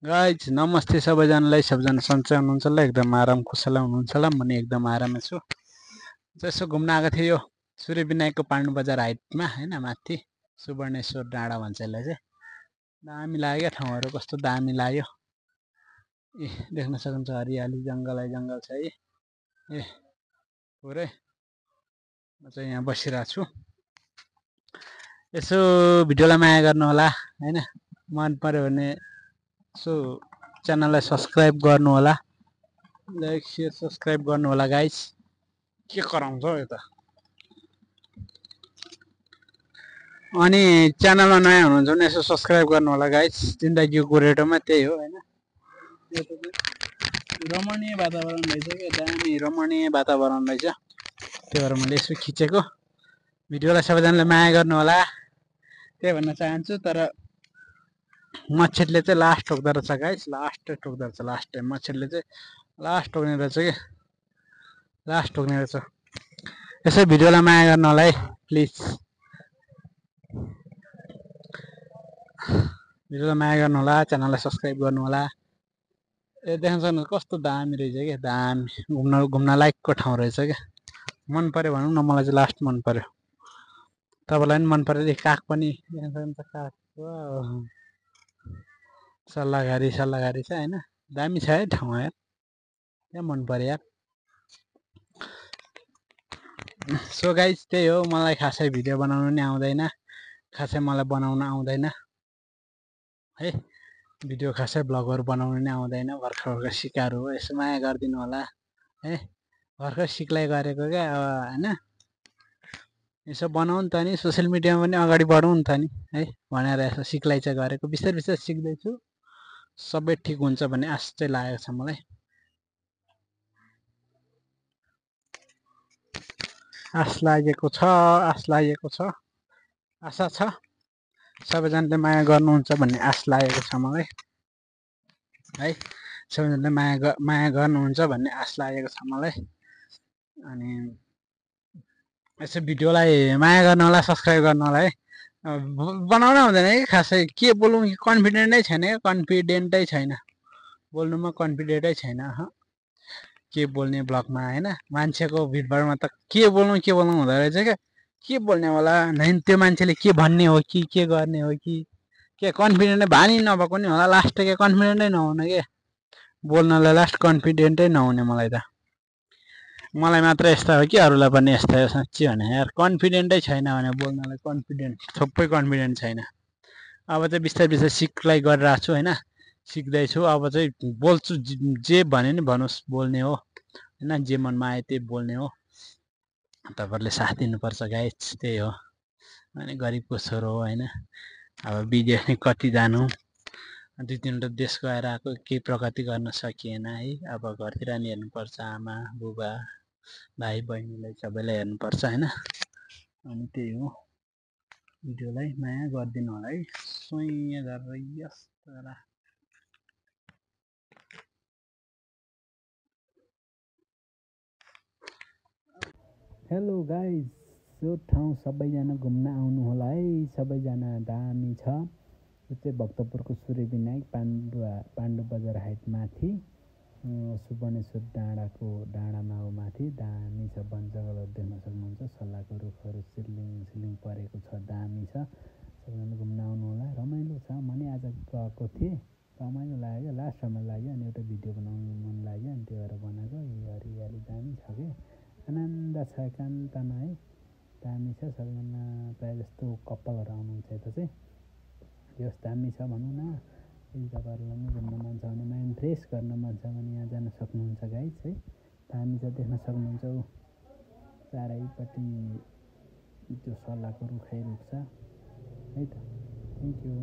guys नमस्ते सबैजनालाई सबैजना सन्चै हुनुहुन्छ होला एकदम आराम खुसला हुनुहुन्छ होला म नि एकदम आराममा छु जसो घुम्न आएको थियो यो सूर्य विनायकको पाण्डु बजार हाइटमा हैन माथि सुवर्णेश्वर डाँडा भन्छ यसलाई चाहिँ दामी लाग्यो ठाउँहरू कस्तो दामी लाग्यो ए देख्न सक्नुहुन्छ हरियाली जंगलै जंगल छ है ए पुरै म चाहिँ यहाँ बसिरहेको छु यसो भिडियोलाई माया गर्नु होला हैन मन पर्यो भने सो च्यानललाई सब्स्क्राइब गर्नु होला लाइक शेयर सब्स्क्राइब गर्नु होला गाइस के कराउँछ यो त अनि च्यानलमा नयाँ हुनुहुन्छ भने यसो सब्स्क्राइब गर्नु होला गाइस जिन्दगीको गोरेटोमा त्यही हो हैन रमणीय वातावरण रहेछ के दामी रमणीय वातावरण रहेछ त्यही भएर मैले यसो खिचेको भिडियोलाई सबैजनाले माया गर्नु होला त्यही भन्न चाहन्छु तर मच्छरले चाहिँ लास्ट ठोक्दो रहेछ गाइस लास्ट ठोक्दो रहेछ लास्ट टाइम मच्छरले चाहिँ लास्ट ठोक्ने रहेछ के लास्ट ठोक्ने रहेछ यसो भिडियोलाई माया गर्नु होला है प्लिज भिडियोलाई माया गर्नु होला च्यानललाई सब्स्क्राइब गर्नु होला ए देख्न सक्नुहुन्छ कस्तो दामी रहेछ क्या दामी घुम्न लायकको ठाउँ रहेछ क्या मन पर्यो भनौँ न मलाई चाहिँ लास्ट मन पर्यो तपाईँलाई पनि मन पर्यो काग पनि देख्न सक्नुहुन्छ काग सल्लाघारी छ हैन दामी छ है ठाउँ यार क्या मन पर्यो यार सो गाइज त्यही हो मलाई खासै भिडियो बनाउनु नि आउँदैन खासै मलाई बनाउन आउँदैन है भिडियो खासै ब्लगहरू बनाउनु नि आउँदैन भर्खर सिकार हो यसो माया गरिदिनु होला है भर्खर सिक्दै गरेको क्या अब हैन यसो बनाउनु त नि सोसियल मिडियामा पनि अगाडि बढौँ नि त नि है भनेर यसो सिक्दै चाहिँ गरेको बिस्तारै बिस्तारै सिक्दैछु सबै ठिक हुन्छ भन्ने आश चाहिँ लागेको छ मलाई आश लागेको छ आशा छ सबैजनाले माया गर्नुहुन्छ भन्ने आश लागेको छ मलाई है सबैजनाले माया गर्नुहुन्छ भन्ने आश लागेको छ मलाई अनि यसो भिडियोलाई माया गर्नु होला सब्स्क्राइब गर्नु होला है बनाउन आउँदैन है खासै के बोलौँ कन्फिडेन्टै छैन क्या कन्फिडेन्टै छैन बोल्नुमा कन्फिडेन्टै छैन के बोल्ने ब्लगमा हैन मान्छेको भिडभाडमा त के बोल्नु हुँदो रहेछ क्या के बोल्ने होला नै त्यो मान्छेले के भन्ने हो कि के गर्ने हो कि के कन्फिडेन्टै भानी नभएको नि होला लास्ट के कन्फिडेन्टै नहुने के बोल्नलाई लास्ट कन्फिडेन्टै नहुने मलाई मात्र यस्ता हो कि अरूलाई पनि यस्तै हो साँच्ची भने यार कन्फिडेन्टै छैन भने बोल्नलाई कन्फिडेन्ट थुप्रै कन्फिडेन्ट छैन अब चाहिँ बिस्तारै बिस्तारै सिक्दै गरिरहेको छु हैन सिक्दैछु अब चाहिँ बोल्छु जे भने नि भनोस् बोल्ने हो हैन जे मनमा आयो त्यही बोल्ने हो तपाईहरुले साथ दिनुपर्छ गाइस त्यही हो अनि गरिबको छोरो हो हैन अब विदेश नि कति जानु 2-3 देश गएर आएको केही प्रगति गर्न सकिएन है अब घरतिर नि हेर्नुपर्छ आमा बुबा भाइ बहिनीलाई सबैलाई हेर्नुपर्छ हैन अनि त्यही हो भिडियोलाई माया गरिदिनु होला है सोइया गरेर यस्ता हेलो गाइज यो ठाउँ सबैजना घुम्न आउनु होला है सबैजना दामी छ यो चाहिँ भक्तपुरको सूर्य विनायक पाण्डु बजार हाइट माथि सुवर्णेश्वर डाँडामा हो माथि दामी छ वन जङ्गलहरू देख्न सक्नुहुन्छ सल्लाहको रुखहरू सिलिङ परेको छ दामी छ सबैजना घुम्न आउनु होला रमाइलो छ म नि आज गएको थिएँ रमाइलो लाग्यो लास्ट समय लाग्यो अनि एउटा भिडियो बनाउनु मन लाग्यो अनि त्यो भएर बनाएको हरियाली दामी छ कि आनन्द छ एकान्तमा है दामी छ सबैजना प्रायः जस्तो कपालहरू आउनुहुन्छ यता चाहिँ यस दामी छ भनौँ न यही तपाईँहरूलाई पनि घुम्न मन छ भने माइन्ड फ्रेस गर्न मन छ भने यहाँ जान सक्नुहुन्छ गाइस है दामी छ देख्न सक्नुहुन्छ चारैपट्टि त्यो सल्लाहको रुखै रुख छ है त थ्याङ्क यू